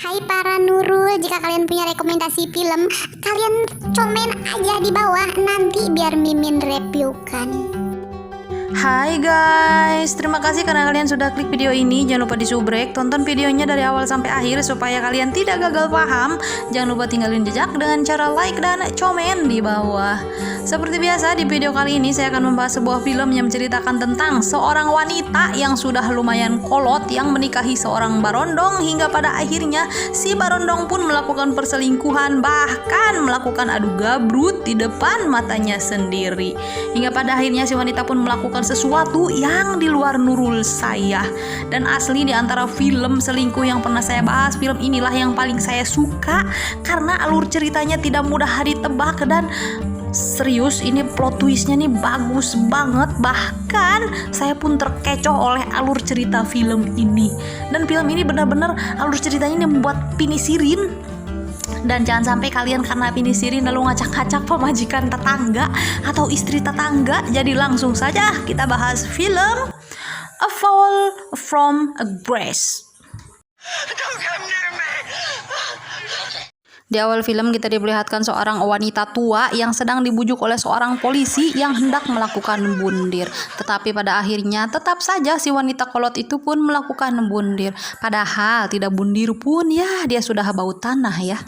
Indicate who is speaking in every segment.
Speaker 1: Hai para Nurul, jika kalian punya rekomendasi film, kalian komen aja di bawah, nanti biar Mimin reviewkan.
Speaker 2: Hai guys, terima kasih karena kalian sudah klik video ini. Jangan lupa disubrek, tonton videonya dari awal sampai akhir supaya kalian tidak gagal paham. Jangan lupa tinggalin jejak dengan cara like dan komen di bawah. Seperti biasa, di video kali ini saya akan membahas sebuah film yang menceritakan tentang seorang wanita yang sudah lumayan kolot yang menikahi seorang barondong, hingga pada akhirnya si barondong pun melakukan perselingkuhan, bahkan melakukan adu gabrut di depan matanya sendiri. Hingga pada akhirnya si wanita pun melakukan sesuatu yang di luar nurul saya. Dan asli di antara film selingkuh yang pernah saya bahas, film inilah yang paling saya suka karena alur ceritanya tidak mudah ditebak dan serius, ini plot twistnya nih bagus banget. Bahkan saya pun terkecoh oleh alur cerita film ini. Dan film ini benar-benar alur ceritanya ini membuat pinisirin. Dan jangan sampai kalian karena pinisirin lalu ngacak-ngacak pemajikan tetangga atau istri tetangga. Jadi langsung saja kita bahas film A Fall from Grace. Di awal film kita diperlihatkan seorang wanita tua yang sedang dibujuk oleh seorang polisi yang hendak melakukan bundir. Tetapi pada akhirnya tetap saja si wanita kolot itu pun melakukan bundir. Padahal tidak bundir pun ya dia sudah bau tanah ya.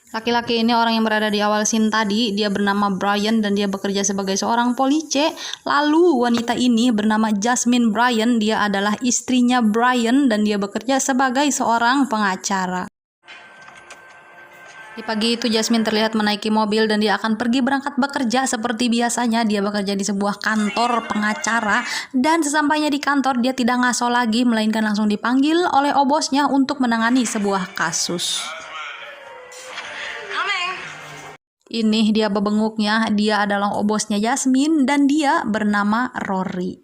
Speaker 2: Laki-laki ini orang yang berada di awal scene tadi, dia bernama Brian dan dia bekerja sebagai seorang polisi. Lalu wanita ini bernama Jasmine Brian, dia adalah istrinya Brian dan dia bekerja sebagai seorang pengacara. Di pagi itu Jasmine terlihat menaiki mobil dan dia akan pergi berangkat bekerja seperti biasanya. Dia bekerja di sebuah kantor pengacara dan sesampainya di kantor dia tidak ngaso lagi, melainkan langsung dipanggil oleh bosnya untuk menangani sebuah kasus. Ini dia bebenguknya, dia adalah bosnya Jasmine dan dia bernama Rory.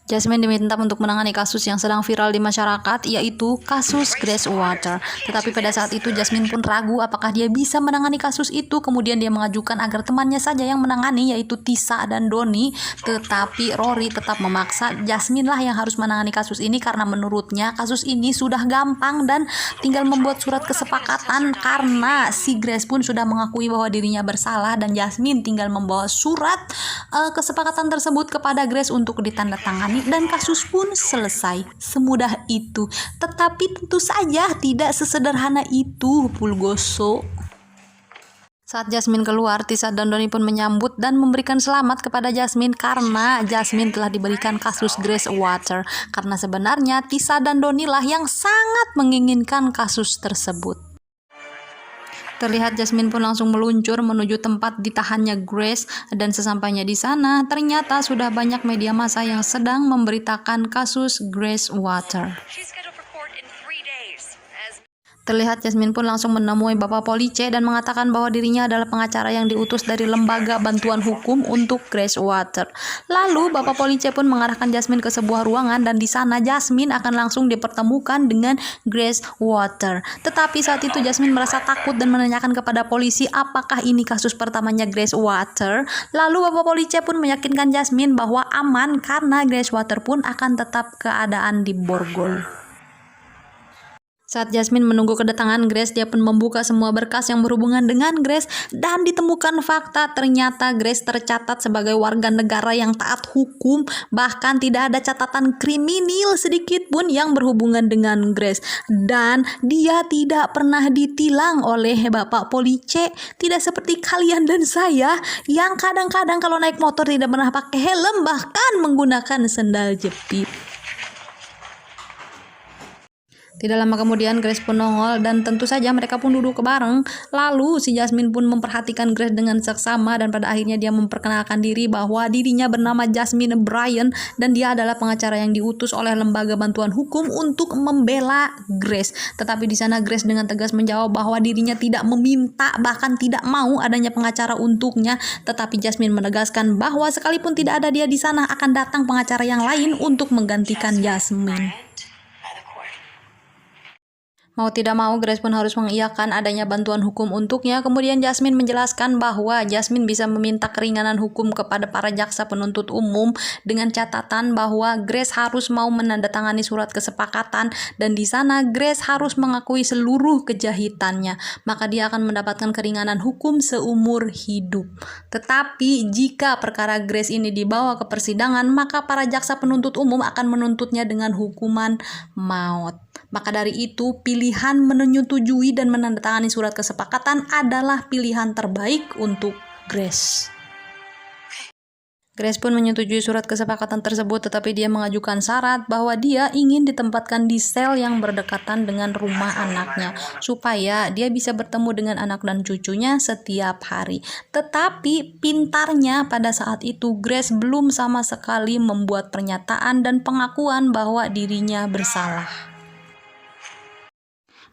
Speaker 2: Jasmine diminta untuk menangani kasus yang sedang viral di masyarakat, yaitu kasus Grace Water. Tetapi pada saat itu Jasmine pun ragu apakah dia bisa menangani kasus itu. Kemudian dia mengajukan agar temannya saja yang menangani, yaitu Tisa dan Doni. Tetapi Rory tetap memaksa Jasmine lah yang harus menangani kasus ini karena menurutnya kasus ini sudah gampang dan tinggal membuat surat kesepakatan, karena si Grace pun sudah mengakui bahwa dirinya bersalah dan Jasmine tinggal membawa surat kesepakatan tersebut kepada Grace untuk ditandatangani. Dan kasus pun selesai. Semudah itu. Tetapi tentu saja tidak sesederhana itu, Pulgoso. Saat Jasmine keluar, Tisa dan Doni pun menyambut dan memberikan selamat kepada Jasmine karena Jasmine telah diberikan kasus Grace Water. Karena sebenarnya Tisa dan Doni lah yang sangat menginginkan kasus tersebut. Terlihat Jasmine pun langsung meluncur menuju tempat ditahannya Grace dan sesampainya di sana ternyata sudah banyak media massa yang sedang memberitakan kasus Grace Water. Terlihat Jasmine pun langsung menemui Bapak Polisi dan mengatakan bahwa dirinya adalah pengacara yang diutus dari Lembaga Bantuan Hukum untuk Grace Water. Lalu Bapak Polisi pun mengarahkan Jasmine ke sebuah ruangan dan di sana Jasmine akan langsung dipertemukan dengan Grace Water. Tetapi saat itu Jasmine merasa takut dan menanyakan kepada polisi apakah ini kasus pertamanya Grace Water. Lalu Bapak Polisi pun meyakinkan Jasmine bahwa aman karena Grace Water pun akan tetap keadaan di borgol. Saat Jasmine menunggu kedatangan Grace, dia pun membuka semua berkas yang berhubungan dengan Grace dan ditemukan fakta ternyata Grace tercatat sebagai warga negara yang taat hukum, bahkan tidak ada catatan kriminal sedikit pun yang berhubungan dengan Grace. Dan dia tidak pernah ditilang oleh Bapak Polisi, tidak seperti kalian dan saya yang kadang-kadang kalau naik motor tidak pernah pakai helm, bahkan menggunakan sendal jepit. Tidak lama kemudian Grace pun nongol dan tentu saja mereka pun duduk bareng. Lalu si Jasmine pun memperhatikan Grace dengan seksama dan pada akhirnya dia memperkenalkan diri bahwa dirinya bernama Jasmine Brian dan dia adalah pengacara yang diutus oleh Lembaga Bantuan Hukum untuk membela Grace. Tetapi di sana Grace dengan tegas menjawab bahwa dirinya tidak meminta, bahkan tidak mau adanya pengacara untuknya. Tetapi Jasmine menegaskan bahwa sekalipun tidak ada dia di sana akan datang pengacara yang lain untuk menggantikan Jasmine. Mau tidak mau, Grace pun harus mengiyakan adanya bantuan hukum untuknya. Kemudian Jasmine menjelaskan bahwa Jasmine bisa meminta keringanan hukum kepada para jaksa penuntut umum dengan catatan bahwa Grace harus mau menandatangani surat kesepakatan dan di sana Grace harus mengakui seluruh kejahitannya. Maka dia akan mendapatkan keringanan hukum seumur hidup. Tetapi jika perkara Grace ini dibawa ke persidangan, maka para jaksa penuntut umum akan menuntutnya dengan hukuman maut. Maka dari itu, pilihan menyetujui dan menandatangani surat kesepakatan adalah pilihan terbaik untuk Grace. Grace pun menyetujui surat kesepakatan tersebut, tetapi dia mengajukan syarat bahwa dia ingin ditempatkan di sel yang berdekatan dengan rumah anaknya, supaya dia bisa bertemu dengan anak dan cucunya setiap hari. Tetapi pintarnya pada saat itu, Grace belum sama sekali membuat pernyataan dan pengakuan bahwa dirinya bersalah.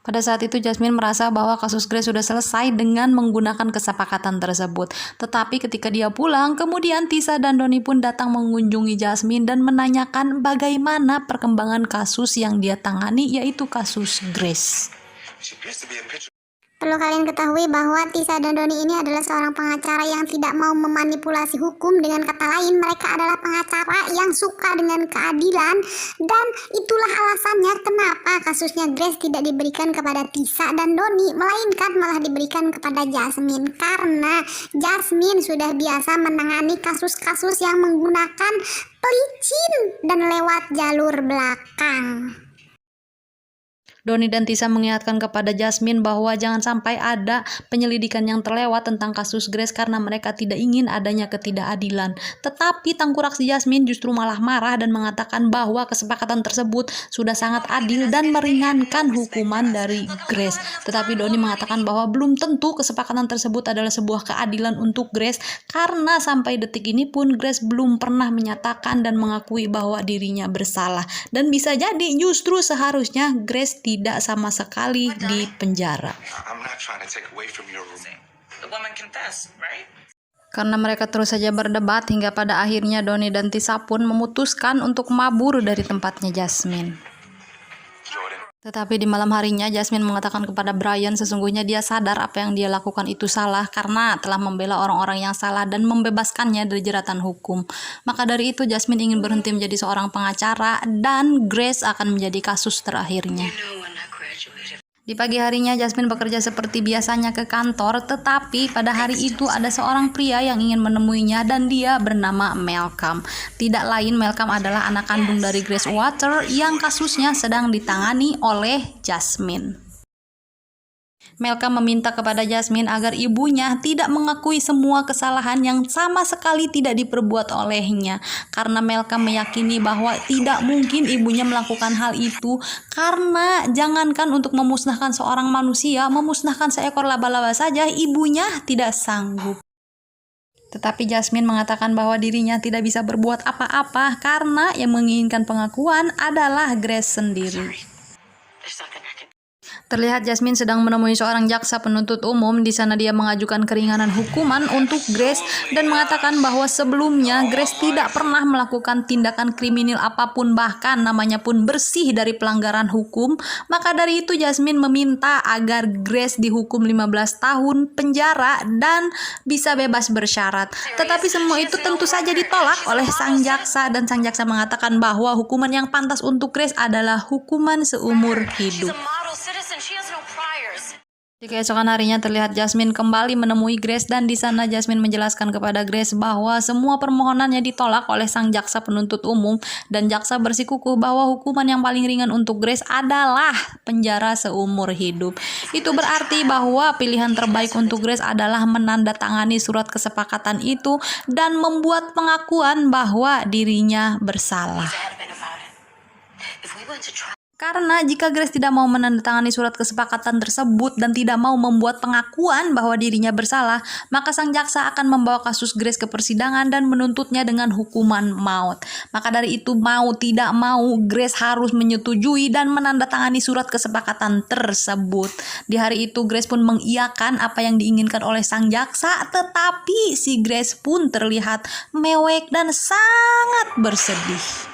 Speaker 2: Pada saat itu Jasmine merasa bahwa kasus Grace sudah selesai dengan menggunakan kesepakatan tersebut. Tetapi ketika dia pulang, kemudian Tisa dan Doni pun datang mengunjungi Jasmine dan menanyakan bagaimana perkembangan kasus yang dia tangani, yaitu kasus Grace.
Speaker 1: Perlu kalian ketahui bahwa Tisa dan Doni ini adalah seorang pengacara yang tidak mau memanipulasi hukum. Dengan kata lain, mereka adalah pengacara yang suka dengan keadilan, dan itulah alasannya kenapa kasusnya Grace tidak diberikan kepada Tisa dan Doni, melainkan malah diberikan kepada Jasmine, karena Jasmine sudah biasa menangani kasus-kasus yang menggunakan pelicin dan lewat jalur belakang.
Speaker 2: Doni dan Tisa mengingatkan kepada Jasmine bahwa jangan sampai ada penyelidikan yang terlewat tentang kasus Grace karena mereka tidak ingin adanya ketidakadilan. Tetapi tangkurak si Jasmine justru malah marah dan mengatakan bahwa kesepakatan tersebut sudah sangat adil dan meringankan hukuman dari Grace. Tetapi Doni mengatakan bahwa belum tentu kesepakatan tersebut adalah sebuah keadilan untuk Grace, karena sampai detik ini pun Grace belum pernah menyatakan dan mengakui bahwa dirinya bersalah. Dan bisa jadi justru seharusnya Grace tidak sama sekali di penjara. Karena mereka terus saja berdebat hingga pada akhirnya Doni dan Tisa pun memutuskan untuk mabur dari tempatnya Jasmine. Tetapi di malam harinya Jasmine mengatakan kepada Brian sesungguhnya dia sadar apa yang dia lakukan itu salah karena telah membela orang-orang yang salah dan membebaskannya dari jeratan hukum. Maka dari itu Jasmine ingin berhenti menjadi seorang pengacara dan Grace akan menjadi kasus terakhirnya. Di pagi harinya Jasmine bekerja seperti biasanya ke kantor, tetapi pada hari itu ada seorang pria yang ingin menemuinya dan dia bernama Malcolm. Tidak lain, Malcolm adalah anak kandung dari Grace Water yang kasusnya sedang ditangani oleh Jasmine. Malcolm meminta kepada Jasmine agar ibunya tidak mengakui semua kesalahan yang sama sekali tidak diperbuat olehnya, karena Malcolm meyakini bahwa tidak mungkin ibunya melakukan hal itu, karena jangankan untuk memusnahkan seorang manusia, memusnahkan seekor laba-laba saja ibunya tidak sanggup. Tetapi Jasmine mengatakan bahwa dirinya tidak bisa berbuat apa-apa karena yang menginginkan pengakuan adalah Grace sendiri. Terlihat Jasmine sedang menemui seorang jaksa penuntut umum. Di sana dia mengajukan keringanan hukuman untuk Grace dan mengatakan bahwa sebelumnya Grace tidak pernah melakukan tindakan kriminal apapun, bahkan namanya pun bersih dari pelanggaran hukum. Maka dari itu Jasmine meminta agar Grace dihukum 15 tahun penjara dan bisa bebas bersyarat. Tetapi semua itu tentu saja ditolak oleh sang jaksa, dan sang jaksa mengatakan bahwa hukuman yang pantas untuk Grace adalah hukuman seumur hidup. Di keesokan harinya terlihat Jasmine kembali menemui Grace dan di sana Jasmine menjelaskan kepada Grace bahwa semua permohonannya ditolak oleh sang jaksa penuntut umum dan jaksa bersikukuh bahwa hukuman yang paling ringan untuk Grace adalah penjara seumur hidup. Itu berarti bahwa pilihan terbaik untuk Grace adalah menandatangani surat kesepakatan itu dan membuat pengakuan bahwa dirinya bersalah. Karena jika Grace tidak mau menandatangani surat kesepakatan tersebut dan tidak mau membuat pengakuan bahwa dirinya bersalah, maka sang jaksa akan membawa kasus Grace ke persidangan dan menuntutnya dengan hukuman maut. Maka dari itu mau tidak mau Grace harus menyetujui dan menandatangani surat kesepakatan tersebut. Di hari itu Grace pun mengiyakan apa yang diinginkan oleh sang jaksa, tetapi si Grace pun terlihat mewek dan sangat bersedih.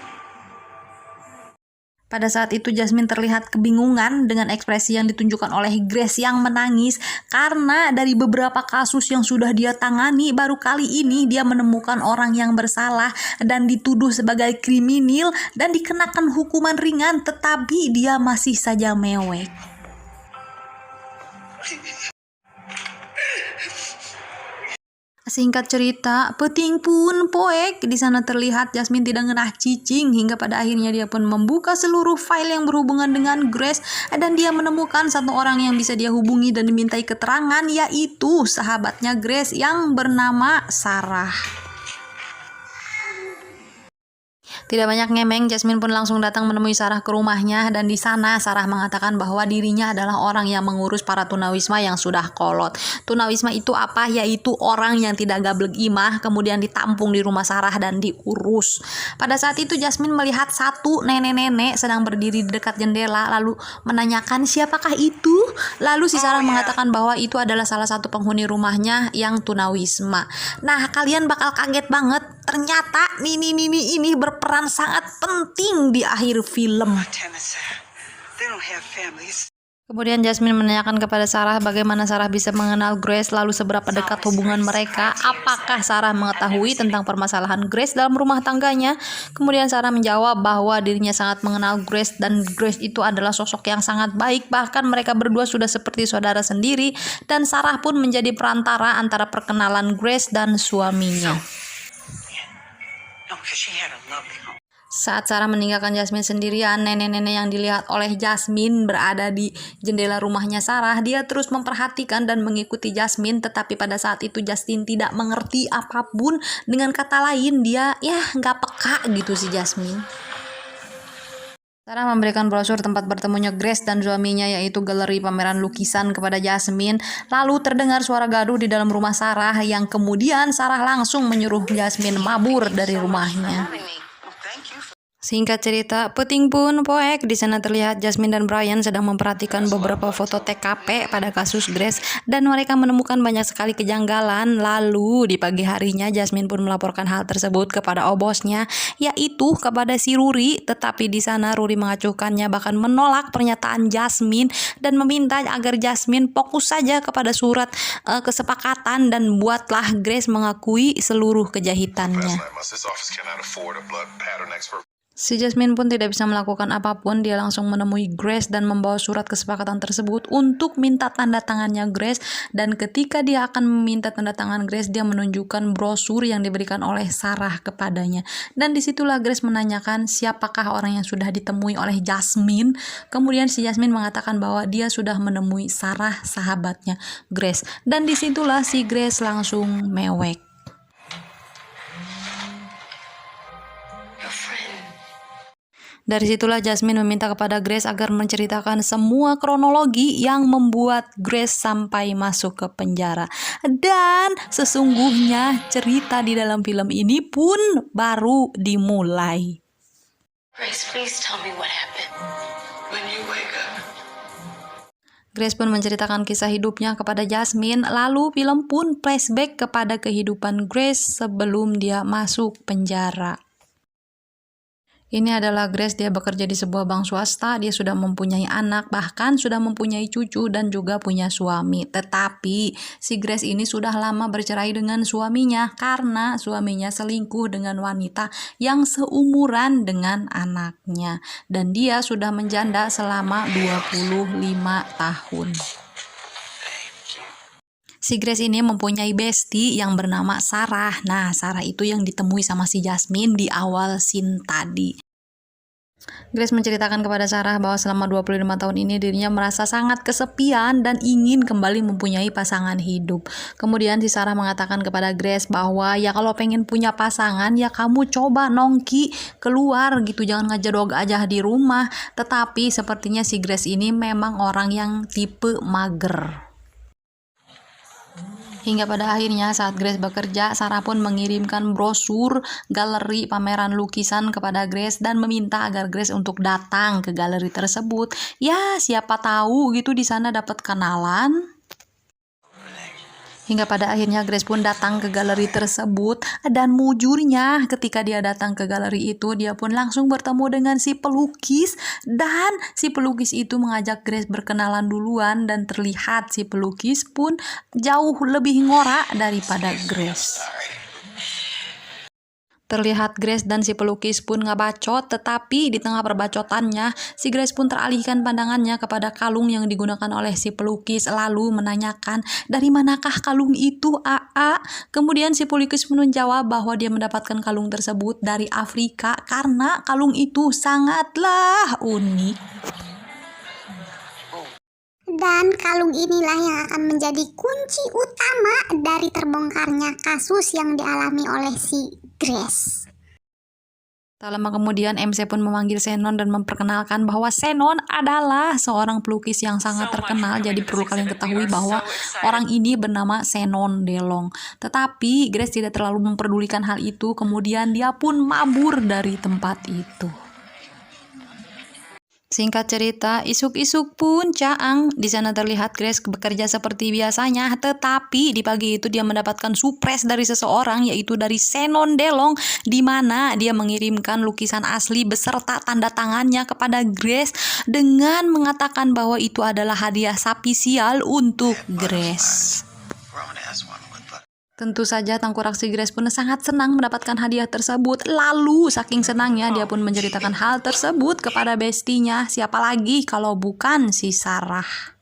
Speaker 2: Pada saat itu Jasmine terlihat kebingungan dengan ekspresi yang ditunjukkan oleh Grace yang menangis karena dari beberapa kasus yang sudah dia tangani baru kali ini dia menemukan orang yang bersalah dan dituduh sebagai kriminal dan dikenakan hukuman ringan, tetapi dia masih saja mewek. Singkat cerita, peting pun poek. Di sana terlihat Jasmine tidak ngenah cicing hingga pada akhirnya dia pun membuka seluruh file yang berhubungan dengan Grace dan dia menemukan satu orang yang bisa dia hubungi dan dimintai keterangan, yaitu sahabatnya Grace yang bernama Sarah. Tidak banyak ngemeng, Jasmine pun langsung datang menemui Sarah ke rumahnya dan di sana Sarah mengatakan bahwa dirinya adalah orang yang mengurus para tunawisma yang sudah kolot. Tunawisma itu apa? Yaitu orang yang tidak gablek imah kemudian ditampung di rumah Sarah dan diurus. Pada saat itu Jasmine melihat satu nenek-nenek sedang berdiri di dekat jendela lalu menanyakan siapakah itu? Lalu si Sarah mengatakan bahwa itu adalah salah satu penghuni rumahnya yang tunawisma. Nah, kalian bakal kaget banget. Ternyata ini berperan sangat penting di akhir film. Kemudian Jasmine menanyakan kepada Sarah bagaimana Sarah bisa mengenal Grace, lalu seberapa dekat hubungan mereka, apakah Sarah mengetahui tentang permasalahan Grace dalam rumah tangganya. Kemudian Sarah menjawab bahwa dirinya sangat mengenal Grace dan Grace itu adalah sosok yang sangat baik, bahkan mereka berdua sudah seperti saudara sendiri dan Sarah pun menjadi perantara antara perkenalan Grace dan suaminya. Saat Sarah meninggalkan Jasmine sendirian, nenek-nenek yang dilihat oleh Jasmine berada di jendela rumahnya Sarah. Dia terus memperhatikan dan mengikuti Jasmine, tetapi pada saat itu Justin tidak mengerti apapun. Dengan kata lain, dia nggak peka gitu si Jasmine. Sarah memberikan brosur tempat bertemunya Grace dan suaminya, yaitu galeri pameran lukisan, kepada Jasmine. Lalu terdengar suara gaduh di dalam rumah Sarah yang kemudian Sarah langsung menyuruh Jasmine mabur dari rumahnya. Singkat cerita, peting pun poek. Di sana terlihat Jasmine dan Brian sedang memperhatikan beberapa foto TKP pada kasus Grace dan mereka menemukan banyak sekali kejanggalan. Lalu di pagi harinya Jasmine pun melaporkan hal tersebut kepada bosnya, yaitu kepada si Ruri. Tetapi di sana Ruri mengacuhkannya, bahkan menolak pernyataan Jasmine dan meminta agar Jasmine fokus saja kepada surat kesepakatan dan buatlah Grace mengakui seluruh kejahitannya. Si Jasmine pun tidak bisa melakukan apapun. Dia langsung menemui Grace dan membawa surat kesepakatan tersebut untuk minta tanda tangannya Grace. Dan ketika dia akan meminta tanda tangan Grace, dia menunjukkan brosur yang diberikan oleh Sarah kepadanya. Dan disitulah Grace menanyakan siapakah orang yang sudah ditemui oleh Jasmine. Kemudian si Jasmine mengatakan bahwa dia sudah menemui Sarah, sahabatnya Grace. Dan disitulah si Grace langsung mewek. Dari situlah Jasmine meminta kepada Grace agar menceritakan semua kronologi yang membuat Grace sampai masuk ke penjara. Dan sesungguhnya cerita di dalam film ini pun baru dimulai.
Speaker 3: Grace, please tell me what happened when you wake up.
Speaker 2: Grace pun menceritakan kisah hidupnya kepada Jasmine, lalu film pun flashback kepada kehidupan Grace sebelum dia masuk penjara. Ini adalah Grace, dia bekerja di sebuah bank swasta, dia sudah mempunyai anak, bahkan sudah mempunyai cucu dan juga punya suami. Tetapi si Grace ini sudah lama bercerai dengan suaminya karena suaminya selingkuh dengan wanita yang seumuran dengan anaknya. Dan dia sudah menjanda selama 25 tahun. Si Grace ini mempunyai bestie yang bernama Sarah. Nah, Sarah itu yang ditemui sama si Jasmine di awal scene tadi. Grace menceritakan kepada Sarah bahwa selama 25 tahun ini dirinya merasa sangat kesepian dan ingin kembali mempunyai pasangan hidup. Kemudian si Sarah mengatakan kepada Grace bahwa ya kalau pengen punya pasangan ya kamu coba nongki keluar gitu, jangan ngejodog aja di rumah. Tetapi sepertinya si Grace ini memang orang yang tipe mager. Hingga pada akhirnya saat Grace bekerja, Sarah pun mengirimkan brosur galeri pameran lukisan kepada Grace dan meminta agar Grace untuk datang ke galeri tersebut. Ya, siapa tahu gitu di sana dapat kenalan. Hingga pada akhirnya Grace pun datang ke galeri tersebut, dan mujurnya ketika dia datang ke galeri itu, dia pun langsung bertemu dengan si pelukis, dan si pelukis itu mengajak Grace berkenalan duluan, dan terlihat si pelukis pun jauh lebih ngora daripada Grace. Terlihat Grace dan si pelukis pun ngabacot, tetapi di tengah perbacotannya, si Grace pun teralihkan pandangannya kepada kalung yang digunakan oleh si pelukis, lalu menanyakan, "Dari manakah kalung itu, AA?" Kemudian si pelukis pun menjawab bahwa dia mendapatkan kalung tersebut dari Afrika karena kalung itu sangatlah unik.
Speaker 1: Dan kalung inilah yang akan menjadi kunci utama dari terbongkarnya kasus yang dialami oleh si Grace.
Speaker 2: Tak lama kemudian MC pun memanggil Shannon dan memperkenalkan bahwa Shannon adalah seorang pelukis yang sangat terkenal. Jadi perlu kalian ketahui bahwa orang ini bernama Shannon Delong. Tetapi Grace tidak terlalu memperdulikan hal itu. Kemudian dia pun mabur dari tempat itu. Singkat cerita, isuk-isuk pun caang. Di sana terlihat Grace bekerja seperti biasanya, tetapi di pagi itu dia mendapatkan surprise dari seseorang, yaitu dari Shannon Delong, di mana dia mengirimkan lukisan asli beserta tanda tangannya kepada Grace dengan mengatakan bahwa itu adalah hadiah spesial untuk Grace. Tentu saja tengkorak si Grace pun sangat senang mendapatkan hadiah tersebut. Lalu saking senangnya dia pun menceritakan hal tersebut kepada bestinya. Siapa lagi kalau bukan si Sarah.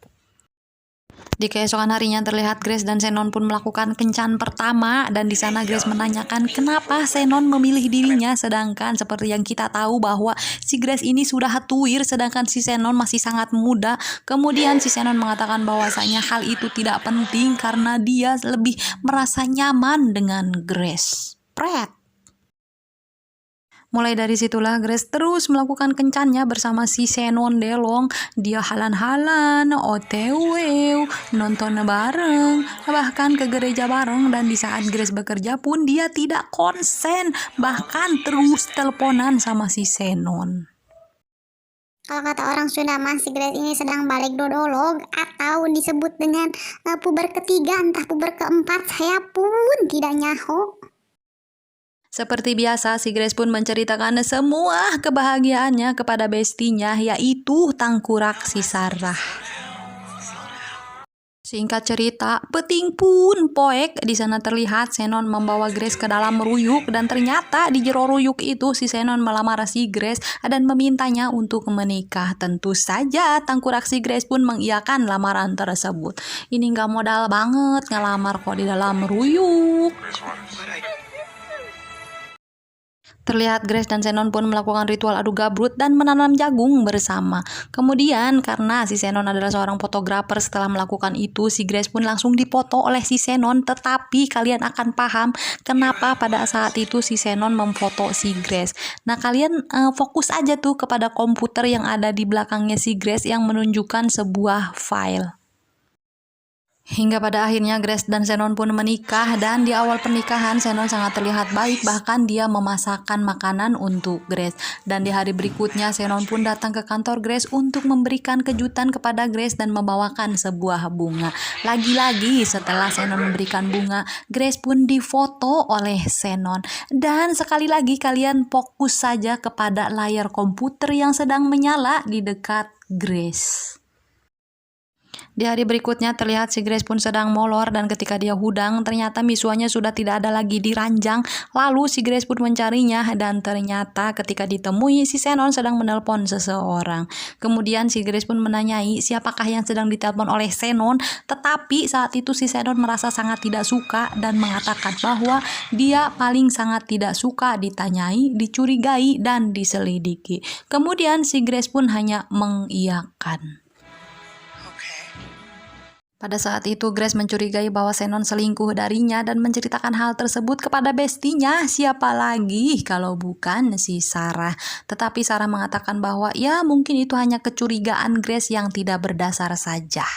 Speaker 2: Di keesokan harinya terlihat Grace dan Shannon pun melakukan kencan pertama, dan di sana Grace menanyakan kenapa Shannon memilih dirinya, sedangkan seperti yang kita tahu bahwa si Grace ini sudah tuir sedangkan si Shannon masih sangat muda. Kemudian si Shannon mengatakan bahwasanya hal itu tidak penting karena dia lebih merasa nyaman dengan Grace. Mulai dari situlah Grace terus melakukan kencannya bersama si Shannon Delong. Dia halan-halan, OTW, nonton bareng, bahkan ke gereja bareng. Dan di saat Grace bekerja pun dia tidak konsen, bahkan terus teleponan sama si Shannon.
Speaker 1: Kalau kata orang Sunda mah, si Grace ini sedang balik dodolog atau disebut dengan puber ketiga, entah puber keempat, saya pun tidak nyaho.
Speaker 2: Seperti biasa, si Grace pun menceritakan semua kebahagiaannya kepada bestinya, yaitu tengkorak si Sarah. Singkat cerita, peting pun poek. Di sana terlihat Shannon membawa Grace ke dalam ruyuk, dan ternyata di jero ruyuk itu si Shannon melamar si Grace dan memintanya untuk menikah. Tentu saja tengkorak si Grace pun mengiyakan lamaran tersebut. Ini nggak modal banget ngelamar kok di dalam ruyuk. Terlihat Grace dan Shannon pun melakukan ritual adu gabrut dan menanam jagung bersama. Kemudian karena si Shannon adalah seorang fotografer, setelah melakukan itu si Grace pun langsung dipoto oleh si Shannon. Tetapi kalian akan paham kenapa pada saat itu si Shannon memfoto si Grace. Nah, kalian fokus aja tuh kepada komputer yang ada di belakangnya si Grace yang menunjukkan sebuah file. Hingga pada akhirnya Grace dan Shannon pun menikah, dan di awal pernikahan Shannon sangat terlihat baik, bahkan dia memasakkan makanan untuk Grace. Dan di hari berikutnya Shannon pun datang ke kantor Grace untuk memberikan kejutan kepada Grace dan membawakan sebuah bunga. Lagi-lagi setelah Shannon memberikan bunga, Grace pun difoto oleh Shannon. Dan sekali lagi kalian fokus saja kepada layar komputer yang sedang menyala di dekat Grace. Di hari berikutnya terlihat si Grace pun sedang molor, dan ketika dia hudang ternyata misuanya sudah tidak ada lagi di ranjang. Lalu si Grace pun mencarinya, dan ternyata ketika ditemui si Shannon sedang menelpon seseorang. Kemudian si Grace pun menanyai siapakah yang sedang ditelepon oleh Shannon, tetapi saat itu si Shannon merasa sangat tidak suka dan mengatakan bahwa dia paling sangat tidak suka ditanyai, dicurigai, dan diselidiki. Kemudian si Grace pun hanya mengiyakan. Pada saat itu Grace mencurigai bahwa Shannon selingkuh darinya dan menceritakan hal tersebut kepada bestinya. Siapa lagi kalau bukan si Sarah. Tetapi Sarah mengatakan bahwa ya mungkin itu hanya kecurigaan Grace yang tidak berdasar saja.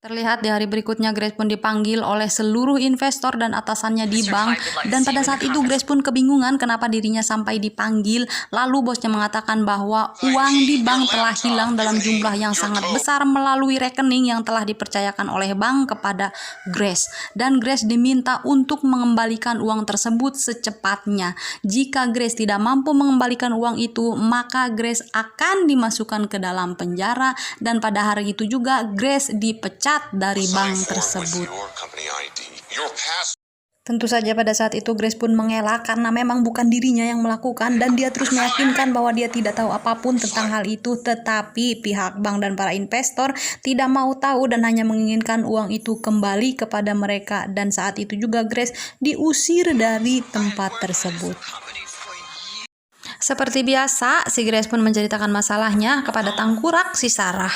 Speaker 2: Terlihat di hari berikutnya Grace pun dipanggil oleh seluruh investor dan atasannya di bank, dan pada saat itu Grace pun kebingungan kenapa dirinya sampai dipanggil. Lalu bosnya mengatakan bahwa uang di bank telah hilang dalam jumlah yang sangat besar melalui rekening yang telah dipercayakan oleh bank kepada Grace, dan Grace diminta untuk mengembalikan uang tersebut secepatnya. Jika Grace tidak mampu mengembalikan uang itu, maka Grace akan dimasukkan ke dalam penjara, dan pada hari itu juga Grace dipecat dari bank tersebut. Tentu saja pada saat itu Grace pun mengelak karena memang bukan dirinya yang melakukan, dan dia terus meyakinkan bahwa dia tidak tahu apapun tentang hal itu. Tetapi pihak bank dan para investor tidak mau tahu dan hanya menginginkan uang itu kembali kepada mereka, dan saat itu juga Grace diusir dari tempat tersebut. Seperti biasa, si Grace pun menceritakan masalahnya kepada tangkurak si Sarah.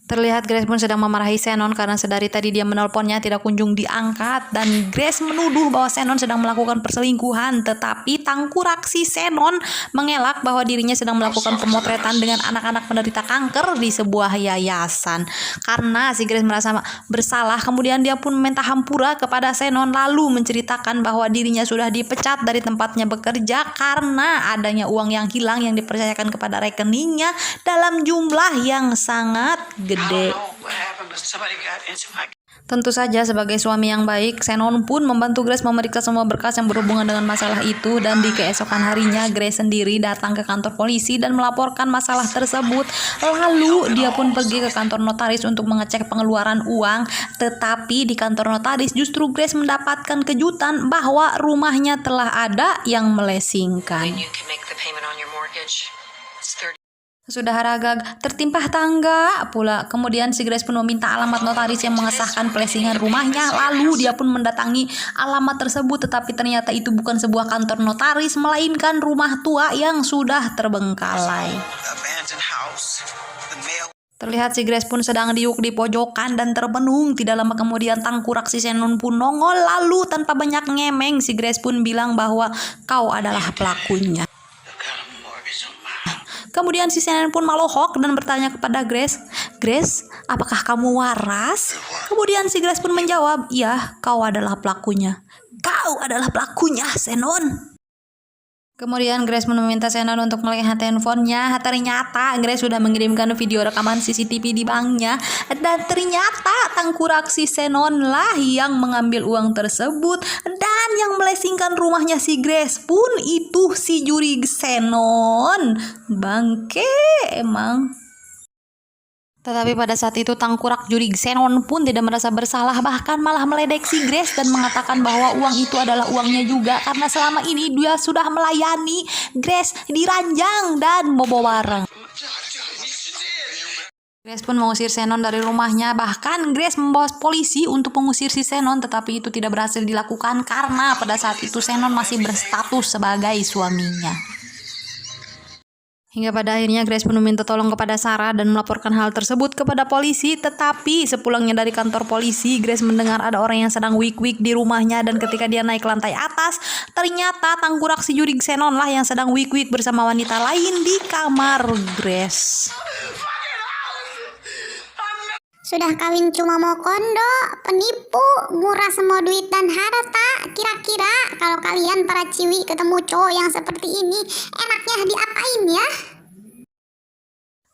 Speaker 2: Terlihat Grace pun sedang memarahi Shannon karena sedari tadi dia menelponnya tidak kunjung diangkat, dan Grace menuduh bahwa Shannon sedang melakukan perselingkuhan. Tetapi tangkurak si Shannon mengelak bahwa dirinya sedang melakukan pemotretan dengan anak-anak penderita kanker di sebuah yayasan. Karena si Grace merasa bersalah, kemudian dia pun meminta hampura kepada Shannon lalu menceritakan bahwa dirinya sudah dipecat dari tempatnya bekerja karena adanya uang yang hilang yang dipercayakan kepada rekeningnya dalam jumlah yang sangat gede. Tentu saja sebagai suami yang baik, Shannon pun membantu Grace memeriksa semua berkas yang berhubungan dengan masalah itu, dan di keesokan harinya Grace sendiri datang ke kantor polisi dan melaporkan masalah tersebut. Lalu dia pun pergi ke kantor notaris untuk mengecek pengeluaran uang, tetapi di kantor notaris justru Grace mendapatkan kejutan bahwa rumahnya telah ada yang melesingkan. Sudah haragag tertimpa tangga pula. Kemudian si Grace pun meminta alamat notaris yang mengesahkan pelesingan rumahnya. Lalu dia pun mendatangi alamat tersebut, tetapi ternyata itu bukan sebuah kantor notaris, melainkan rumah tua yang sudah terbengkalai. Terlihat si Grace pun sedang diuk di pojokan dan termenung. Tidak lama kemudian tangkurak si Shannon pun nongol. Lalu tanpa banyak ngemeng, si Grace pun bilang bahwa kau adalah pelakunya. Kemudian si Shannon pun malohok dan bertanya kepada Grace, "Grace, apakah kamu waras?" Kemudian si Grace pun menjawab, "Iya, kau adalah pelakunya." "Kau adalah pelakunya, Shannon." Kemudian Grace pun meminta Shannon untuk melihat handphonenya. Ternyata Grace sudah mengirimkan video rekaman CCTV di banknya, dan ternyata tangkurak si Shannon lah yang mengambil uang tersebut, dan yang melesingkan rumahnya si Grace pun itu si juri Shannon. Bangke emang. Tetapi pada saat itu tangkurak juri Shannon pun tidak merasa bersalah, bahkan malah meledek si Grace dan mengatakan bahwa uang itu adalah uangnya juga karena selama ini dia sudah melayani Grace di ranjang dan bobo bareng. Grace pun mengusir Shannon dari rumahnya, bahkan Grace membawa polisi untuk mengusir si Shannon, tetapi itu tidak berhasil dilakukan karena pada saat itu Shannon masih berstatus sebagai suaminya. Hingga pada akhirnya Grace pun meminta tolong kepada Sarah dan melaporkan hal tersebut kepada polisi. Tetapi sepulangnya dari kantor polisi, Grace mendengar ada orang yang sedang wik-wik di rumahnya, dan ketika dia naik ke lantai atas, ternyata tangkurak si juri Shannon lah yang sedang wik-wik bersama wanita lain di kamar Grace.
Speaker 1: Sudah kawin cuma mau kondo, penipu, murah semua duit dan harta. Kira-kira kalau kalian para ciwi ketemu cowok yang seperti ini, enaknya diapain ya?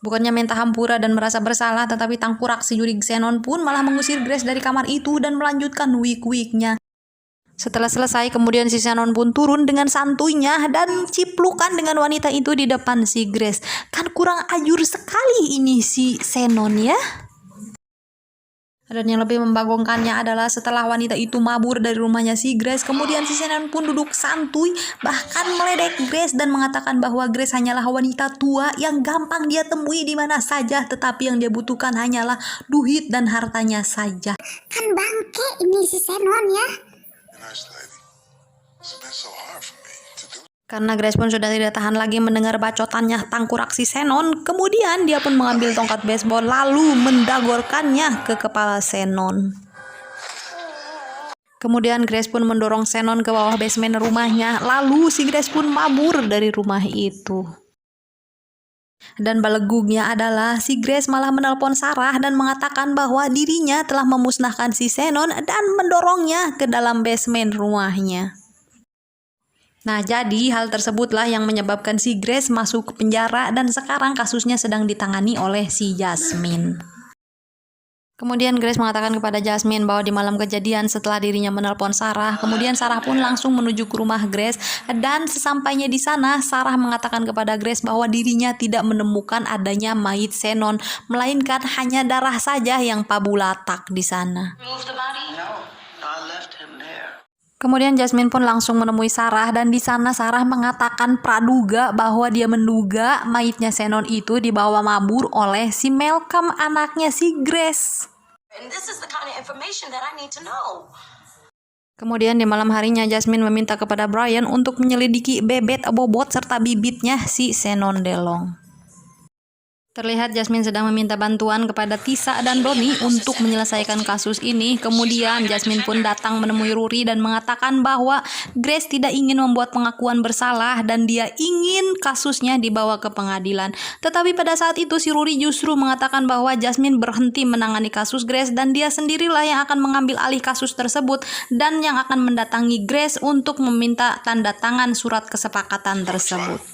Speaker 2: Bukannya minta hampura dan merasa bersalah, tetapi tangkurak si juri Shannon pun malah mengusir Grace dari kamar itu dan melanjutkan wik-wiknya. Setelah selesai, kemudian si Shannon pun turun dengan santuinya dan ciplukan dengan wanita itu di depan si Grace. Kan kurang ajur sekali ini si Shannon ya. Dan yang lebih membagongkannya adalah setelah wanita itu mabur dari rumahnya si Grace, kemudian si Shannon pun duduk santuy, bahkan meledek Grace dan mengatakan bahwa Grace hanyalah wanita tua yang gampang dia temui di mana saja, tetapi yang dia butuhkan hanyalah duit dan hartanya saja.
Speaker 1: Kan bangke ini si Shannon ya.
Speaker 2: Karena Grace pun sudah tidak tahan lagi mendengar bacotannya tangkurak si Shannon, kemudian dia pun mengambil tongkat baseball lalu mendagorkannya ke kepala Shannon. Kemudian Grace pun mendorong Shannon ke bawah basement rumahnya, lalu si Grace pun mabur dari rumah itu. Dan balegugnya adalah si Grace malah menelpon Sarah dan mengatakan bahwa dirinya telah memusnahkan si Shannon dan mendorongnya ke dalam basement rumahnya. Nah, jadi hal tersebutlah yang menyebabkan si Grace masuk ke penjara dan sekarang kasusnya sedang ditangani oleh si Jasmine. Kemudian Grace mengatakan kepada Jasmine bahwa di malam kejadian setelah dirinya menelpon Sarah, kemudian Sarah pun langsung menuju ke rumah Grace dan sesampainya di sana Sarah mengatakan kepada Grace bahwa dirinya tidak menemukan adanya mayit Shannon, melainkan hanya darah saja yang pabulatak di sana.
Speaker 3: Remove the body?
Speaker 4: No, I left him there.
Speaker 2: Kemudian Jasmine pun langsung menemui Sarah dan di sana Sarah mengatakan praduga bahwa dia menduga mayitnya Shannon itu dibawa mabur oleh si Malcolm, anaknya si Grace.
Speaker 3: And this is the kind of information that I need to know.
Speaker 2: Kemudian di malam harinya Jasmine meminta kepada Brian untuk menyelidiki bebet, bobot, serta bibitnya si Shannon Delong. Terlihat Jasmine sedang meminta bantuan kepada Tisa dan Donnie untuk menyelesaikan kasus ini. Kemudian Jasmine pun datang menemui Rory dan mengatakan bahwa Grace tidak ingin membuat pengakuan bersalah dan dia ingin kasusnya dibawa ke pengadilan. Tetapi pada saat itu si Rory justru mengatakan bahwa Jasmine berhenti menangani kasus Grace dan dia sendirilah yang akan mengambil alih kasus tersebut dan yang akan mendatangi Grace untuk meminta tanda tangan surat kesepakatan tersebut.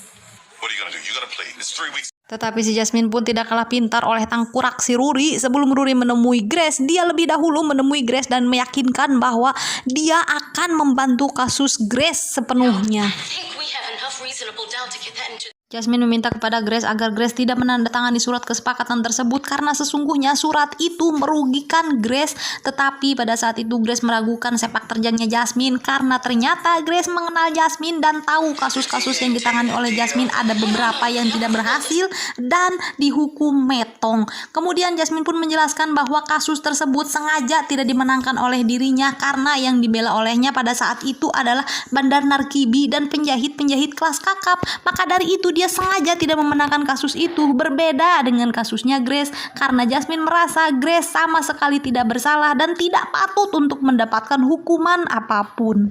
Speaker 5: What are you gonna do? You gotta play. It's 3 weeks.
Speaker 2: Tetapi si Jasmine pun tidak kalah pintar oleh tangkurak si Rory. Sebelum Rory menemui Grace, dia lebih dahulu menemui Grace dan meyakinkan bahwa dia akan membantu kasus Grace sepenuhnya.
Speaker 3: I think we have enough reasonable doubt to get that into.
Speaker 2: Jasmine meminta kepada Grace agar Grace tidak menandatangani surat kesepakatan tersebut karena sesungguhnya surat itu merugikan Grace. Tetapi pada saat itu Grace meragukan sepak terjangnya Jasmine karena ternyata Grace mengenal Jasmine dan tahu kasus-kasus yang ditangani oleh Jasmine ada beberapa yang tidak berhasil dan dihukum metong. Kemudian Jasmine pun menjelaskan bahwa kasus tersebut sengaja tidak dimenangkan oleh dirinya karena yang dibela olehnya pada saat itu adalah bandar narkibi dan penjahit-penjahit kelas kakap. Maka dari itu dia sengaja tidak memenangkan kasus itu, berbeda dengan kasusnya Grace karena Jasmine merasa Grace sama sekali tidak bersalah dan tidak patut untuk mendapatkan hukuman apapun.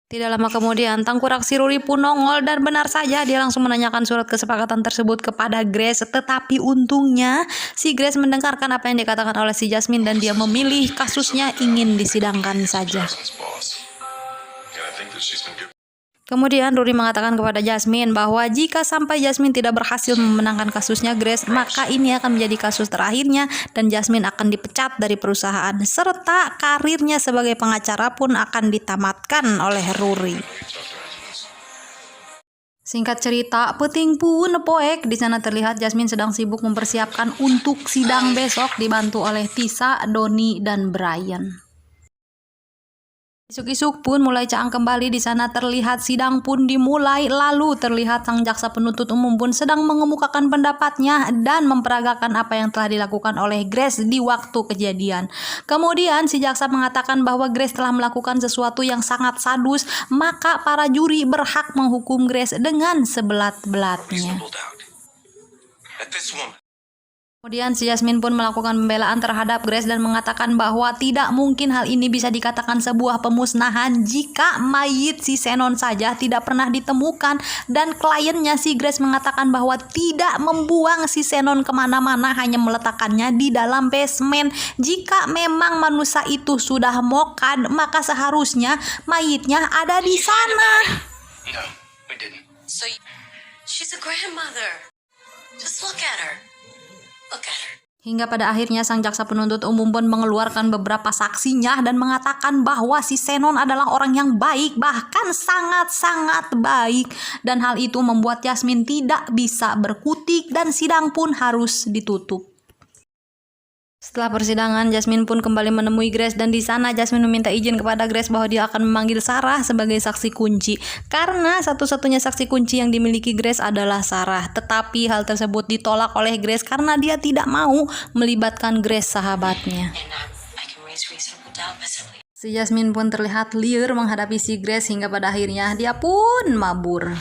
Speaker 2: Tidak lama kemudian tangkurak si Rory pun nongol dan benar saja dia langsung menanyakan surat kesepakatan tersebut kepada Grace. Tetapi untungnya si Grace mendengarkan apa yang dikatakan oleh si Jasmine dan dia memilih kasusnya ingin disidangkan saja.
Speaker 5: Jasmine's boss. And I think that she's been given.
Speaker 2: Kemudian Rory mengatakan kepada Jasmine bahwa jika sampai Jasmine tidak berhasil memenangkan kasusnya Grace, maka ini akan menjadi kasus terakhirnya dan Jasmine akan dipecat dari perusahaan serta karirnya sebagai pengacara pun akan ditamatkan oleh Rory. Singkat cerita, peting pun poek. Di sana terlihat Jasmine sedang sibuk mempersiapkan untuk sidang besok dibantu oleh Tisa, Donnie, dan Brian. Isuk-isuk pun mulai caang kembali. Di sana terlihat sidang pun dimulai. Lalu terlihat sang jaksa penuntut umum pun sedang mengemukakan pendapatnya dan memperagakan apa yang telah dilakukan oleh Grace di waktu kejadian. Kemudian si jaksa mengatakan bahwa Grace telah melakukan sesuatu yang sangat sadis, maka para juri berhak menghukum Grace dengan sebelat-belatnya.
Speaker 5: Reasonable doubt that this woman.
Speaker 2: Kemudian si Jasmine pun melakukan pembelaan terhadap Grace dan mengatakan bahwa tidak mungkin hal ini bisa dikatakan sebuah pemusnahan jika mayit si Shannon saja tidak pernah ditemukan dan kliennya si Grace mengatakan bahwa tidak membuang si Shannon kemana-mana, hanya meletakkannya di dalam basement. Jika memang manusia itu sudah mokad, maka seharusnya mayitnya ada di sana.
Speaker 4: No, we didn't.
Speaker 3: So she's a grandmother. Just look at her. Look at her.
Speaker 2: Hingga pada akhirnya sang jaksa penuntut umum pun mengeluarkan beberapa saksinya dan mengatakan bahwa si Shannon adalah orang yang baik, bahkan sangat-sangat baik. Dan hal itu membuat Jasmine tidak bisa berkutik dan sidang pun harus ditutup. Setelah persidangan, Jasmine pun kembali menemui Grace dan di sana Jasmine meminta izin kepada Grace bahwa dia akan memanggil Sarah sebagai saksi kunci karena satu-satunya saksi kunci yang dimiliki Grace adalah Sarah. Tetapi hal tersebut ditolak oleh Grace karena dia tidak mau melibatkan Grace sahabatnya.
Speaker 3: And I can raise reasonable doubt by simply.
Speaker 2: Si Jasmine pun terlihat liar menghadapi si Grace hingga pada akhirnya dia pun mabur.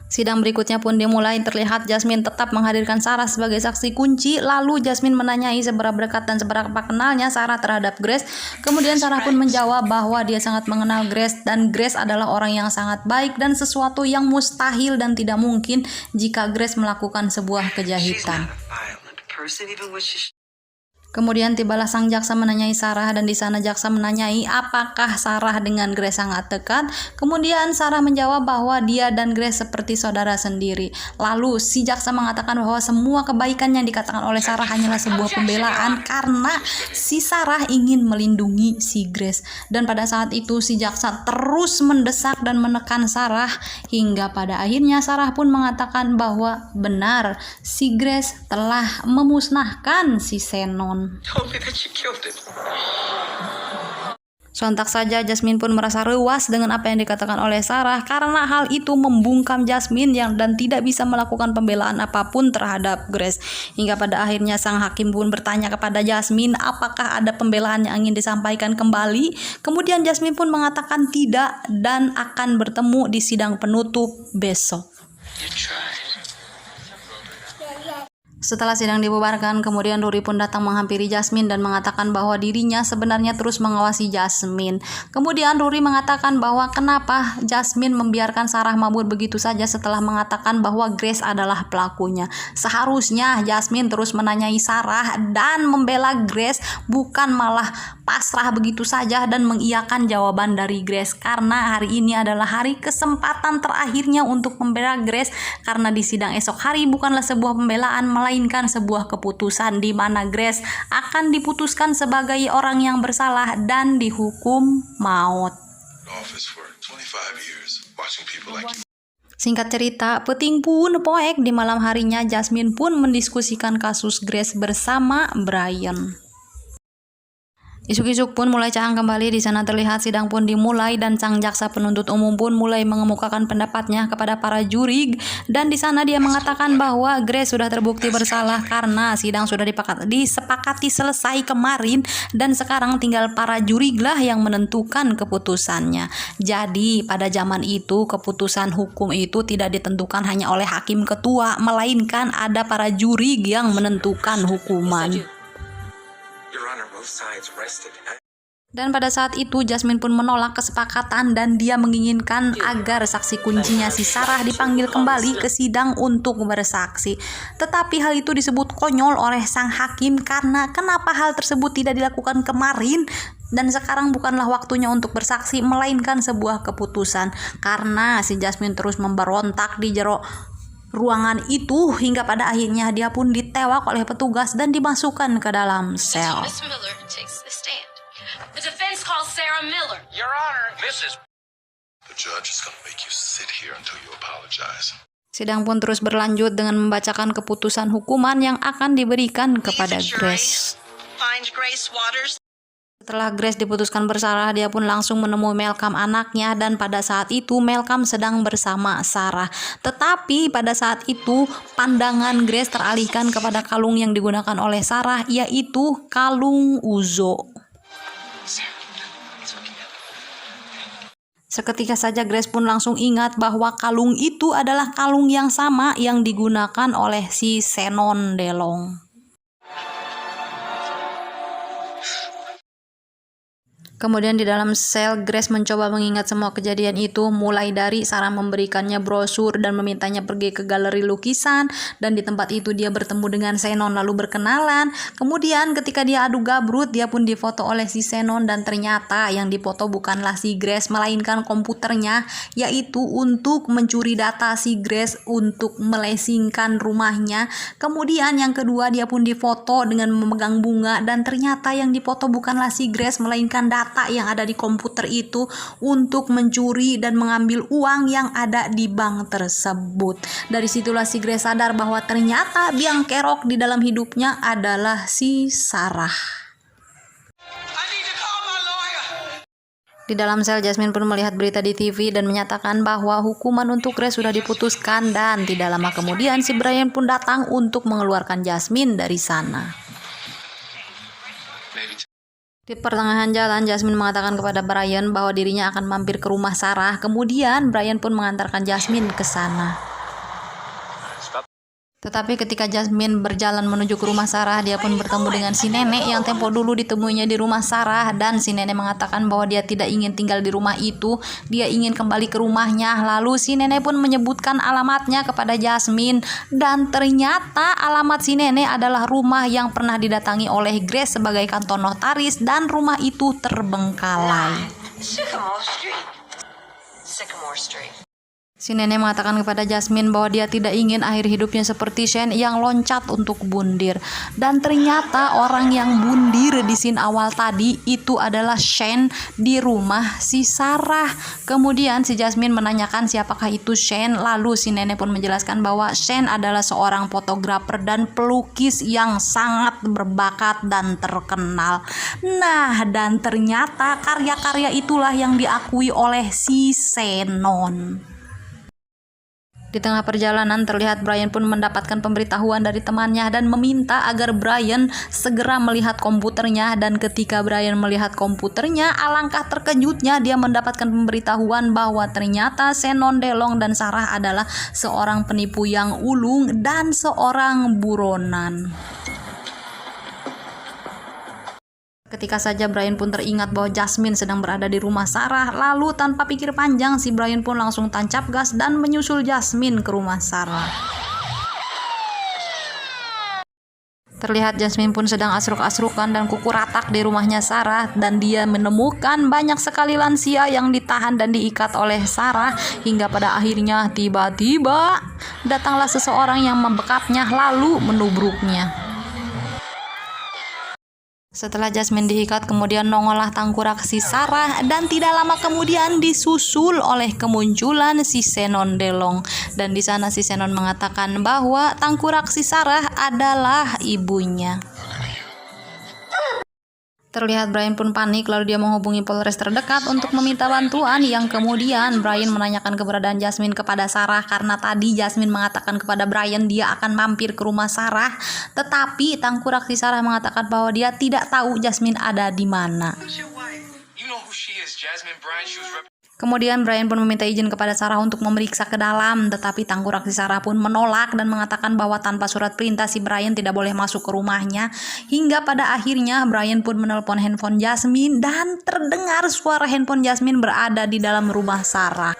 Speaker 2: Sidang berikutnya pun dimulai. Terlihat Jasmine tetap menghadirkan Sarah sebagai saksi kunci. Lalu Jasmine menanyai seberapa dekat dan seberapa kenalnya Sarah terhadap Grace. Kemudian Sarah pun menjawab bahwa dia sangat mengenal Grace dan Grace adalah orang yang sangat baik dan sesuatu yang mustahil dan tidak mungkin jika Grace melakukan sebuah
Speaker 4: She's
Speaker 2: kejahitan.
Speaker 4: not a violent person, even when she's.
Speaker 2: Kemudian tibalah sang jaksa menanyai Sarah dan di sana jaksa menanyai apakah Sarah dengan Grace sangat dekat. Kemudian Sarah menjawab bahwa dia dan Grace seperti saudara sendiri. Lalu si jaksa mengatakan bahwa semua kebaikan yang dikatakan oleh Sarah hanyalah sebuah pembelaan karena si Sarah ingin melindungi si Grace. Dan pada saat itu si jaksa terus mendesak dan menekan Sarah hingga pada akhirnya Sarah pun mengatakan bahwa benar si Grace telah memusnahkan si Zenon.
Speaker 4: Told me that you killed him.
Speaker 2: Sontak saja Jasmine pun merasa ruas dengan apa yang dikatakan oleh Sarah karena hal itu membungkam Jasmine dan tidak bisa melakukan pembelaan apapun terhadap Grace. Hingga pada akhirnya sang hakim pun bertanya kepada Jasmine apakah ada pembelaan yang ingin disampaikan kembali. Kemudian Jasmine pun mengatakan tidak dan akan bertemu di sidang penutup besok.
Speaker 4: You tried.
Speaker 2: Setelah sidang dibubarkan, kemudian Rory pun datang menghampiri Jasmine dan mengatakan bahwa dirinya sebenarnya terus mengawasi Jasmine. Kemudian Rory mengatakan bahwa kenapa Jasmine membiarkan Sarah mabur begitu saja setelah mengatakan bahwa Grace adalah pelakunya. Seharusnya Jasmine terus menanyai Sarah dan membela Grace, bukan malah pasrah begitu saja dan mengiyakan jawaban dari Grace. Karena hari ini adalah hari kesempatan terakhirnya untuk membela Grace, karena di sidang esok hari bukanlah sebuah pembelaan melainkan sebuah keputusan di mana Grace akan diputuskan sebagai orang yang bersalah dan dihukum maut.
Speaker 5: Office for 25 years, watching people like you.
Speaker 2: Singkat cerita, peting pun poek di malam harinya Jasmine pun mendiskusikan kasus Grace bersama Brian. Isuk-isuk pun mulai cahang kembali. Di sana terlihat sidang pun dimulai dan sang jaksa penuntut umum pun mulai mengemukakan pendapatnya kepada para juri, dan di sana dia mengatakan bahwa Grace sudah terbukti bersalah karena sidang sudah disepakati selesai kemarin dan sekarang tinggal para juri lah yang menentukan keputusannya. Jadi pada zaman itu keputusan hukum itu tidak ditentukan hanya oleh hakim ketua, melainkan ada para juri yang menentukan hukuman.
Speaker 4: Your Honor, both sides rested.
Speaker 2: Dan pada saat itu Jasmine pun menolak kesepakatan dan dia menginginkan agar saksi kuncinya si Sarah dipanggil kembali ke sidang untuk bersaksi. Tetapi hal itu disebut konyol oleh sang hakim karena kenapa hal tersebut tidak dilakukan kemarin dan sekarang bukanlah waktunya untuk bersaksi melainkan sebuah keputusan. Karena si Jasmine terus memberontak di jero ruangan itu hingga pada akhirnya dia pun ditewak oleh petugas dan dimasukkan ke dalam sel.
Speaker 3: Miss Miller takes the stand. The defense calls Sarah Miller.
Speaker 4: Your Honor, Mrs.
Speaker 5: The judge is gonna make you sit here until you apologize.
Speaker 2: Sidang pun terus berlanjut dengan membacakan keputusan hukuman yang akan diberikan kepada Grace.
Speaker 6: Find Grace Waters.
Speaker 2: Setelah Grace diputuskan bersalah, dia pun langsung menemui Malcolm anaknya dan pada saat itu Malcolm sedang bersama Sarah. Tetapi pada saat itu pandangan Grace teralihkan kepada kalung yang digunakan oleh Sarah, yaitu kalung Uzo. Seketika saja Grace pun langsung ingat bahwa kalung itu adalah kalung yang sama yang digunakan oleh si Zenon Delong. Kemudian di dalam sel, Grace mencoba mengingat semua kejadian itu, mulai dari Sarah memberikannya brosur dan memintanya pergi ke galeri lukisan, dan di tempat itu dia bertemu dengan Zenon lalu berkenalan. Kemudian ketika dia adu gabrut, dia pun difoto oleh si Zenon dan ternyata yang difoto bukanlah si Grace melainkan komputernya, yaitu untuk mencuri data si Grace untuk melesingkan rumahnya. Kemudian yang kedua, dia pun difoto dengan memegang bunga dan ternyata yang difoto bukanlah si Grace melainkan data yang ada di komputer itu untuk mencuri dan mengambil uang yang ada di bank tersebut. Dari situlah si Grace sadar bahwa ternyata biang kerok di dalam hidupnya adalah si Sarah. Di dalam sel, Jasmine pun melihat berita di TV dan menyatakan bahwa hukuman untuk Grace sudah diputuskan, dan tidak lama kemudian si Brian pun datang untuk mengeluarkan Jasmine dari sana. Di pertengahan jalan, Jasmine mengatakan kepada Brian bahwa dirinya akan mampir ke rumah Sarah. Kemudian Brian pun mengantarkan Jasmine ke sana. Tetapi ketika Jasmine berjalan menuju ke rumah Sarah, dia pun bertemu dengan si nenek yang tempo dulu ditemuinya di rumah Sarah, dan si nenek mengatakan bahwa dia tidak ingin tinggal di rumah itu, dia ingin kembali ke rumahnya. Lalu si nenek pun menyebutkan alamatnya kepada Jasmine, dan ternyata alamat si nenek adalah rumah yang pernah didatangi oleh Grace sebagai kantor notaris, dan rumah itu terbengkalai.
Speaker 3: Sycamore Street. Sycamore Street.
Speaker 2: Si nenek mengatakan kepada Jasmine bahwa dia tidak ingin akhir hidupnya seperti Shane yang loncat untuk bundir. Dan ternyata orang yang bundir di scene awal tadi itu adalah Shane di rumah si Sarah. Kemudian si Jasmine menanyakan siapakah itu Shane. Lalu si nenek pun menjelaskan bahwa Shane adalah seorang fotografer dan pelukis yang sangat berbakat dan terkenal. Nah, dan ternyata karya-karya itulah yang diakui oleh si Shannon. Di tengah perjalanan terlihat Brian pun mendapatkan pemberitahuan dari temannya dan meminta agar Brian segera melihat komputernya, dan ketika Brian melihat komputernya, alangkah terkejutnya dia mendapatkan pemberitahuan bahwa ternyata Shannon DeLong dan Sarah adalah seorang penipu yang ulung dan seorang buronan. Ketika saja Brian pun teringat bahwa Jasmine sedang berada di rumah Sarah, lalu tanpa pikir panjang si Brian pun langsung tancap gas dan menyusul Jasmine ke rumah Sarah. Terlihat Jasmine pun sedang asruk-asrukan dan kuku ratak di rumahnya Sarah, dan dia menemukan banyak sekali lansia yang ditahan dan diikat oleh Sarah, hingga pada akhirnya tiba-tiba datanglah seseorang yang membekapnya lalu menubruknya. Setelah Jasmine diikat, kemudian nongollah tangkurak si Sarah, dan tidak lama kemudian disusul oleh kemunculan si Shannon DeLong. Dan di sana si Shannon mengatakan bahwa tangkurak si Sarah adalah ibunya. Terlihat Brian pun panik, lalu dia menghubungi Polres terdekat untuk meminta bantuan, yang kemudian Brian menanyakan keberadaan Jasmine kepada Sarah karena tadi Jasmine mengatakan kepada Brian dia akan mampir ke rumah Sarah, tetapi tangkurak si Sarah mengatakan bahwa dia tidak tahu Jasmine ada di mana.
Speaker 4: You know who she is, Jasmine Bryan. She was
Speaker 2: Kemudian Brian pun meminta izin kepada Sarah untuk memeriksa ke dalam, tetapi tangkurak si Sarah pun menolak dan mengatakan bahwa tanpa surat perintah si Brian tidak boleh masuk ke rumahnya. Hingga pada akhirnya Brian pun menelpon handphone Jasmine, dan terdengar suara handphone Jasmine berada di dalam rumah Sarah.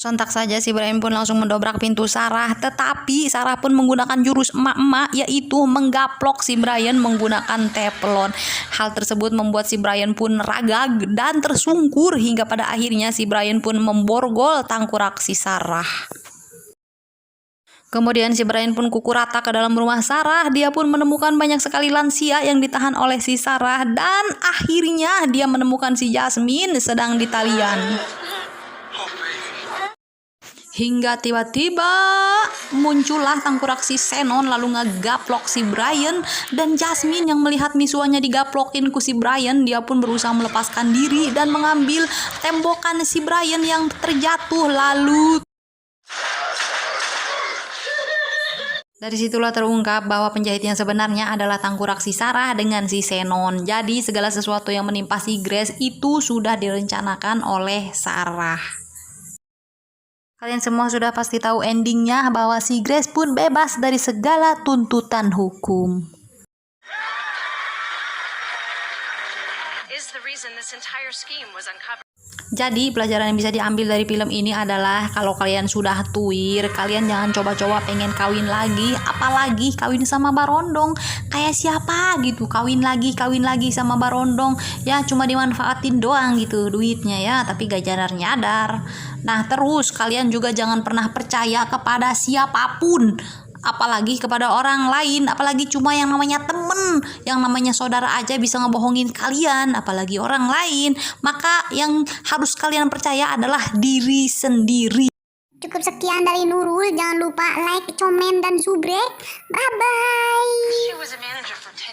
Speaker 2: Sontak saja si Brian pun langsung mendobrak pintu Sarah, tetapi Sarah pun menggunakan jurus emak-emak, yaitu menggaplok si Brian menggunakan teflon. Hal tersebut membuat si Brian pun ragag dan tersungkur, hingga pada akhirnya si Brian pun memborgol tangkurak si Sarah. Kemudian si Brian pun kuku rata ke dalam rumah Sarah. Dia pun menemukan banyak sekali lansia yang ditahan oleh si Sarah, dan akhirnya dia menemukan si Jasmine sedang di talian. Hingga tiba-tiba muncullah tangkurak si Shannon lalu ngegaplok si Brian, dan Jasmine yang melihat misuannya digaplokin ku si Brian, dia pun berusaha melepaskan diri dan mengambil tembokan si Brian yang terjatuh. Lalu dari situlah terungkap bahwa penjahit yang sebenarnya adalah tangkurak si Sarah dengan si Shannon. Jadi segala sesuatu yang menimpa si Grace itu sudah direncanakan oleh Sarah. Kalian semua sudah pasti tahu endingnya, bahwa si Grace pun bebas dari segala tuntutan hukum.
Speaker 6: Is the reason this entire scheme was uncovered.
Speaker 2: Jadi pelajaran yang bisa diambil dari film ini adalah kalau kalian sudah tuir, kalian jangan coba-coba pengen kawin lagi, apalagi kawin sama barondong. Kayak siapa gitu, kawin lagi sama barondong, ya cuma dimanfaatin doang gitu duitnya ya, tapi gak nyadar. Nah terus kalian juga jangan pernah percaya kepada siapapun, apalagi kepada orang lain, apalagi cuma yang namanya temen, yang namanya saudara aja bisa ngebohongin kalian, apalagi orang lain. Maka yang harus kalian percaya adalah diri sendiri.
Speaker 1: Cukup sekian dari Nurul. Jangan lupa like, komen, dan subrek. Bye-bye.
Speaker 6: She was a manager for 10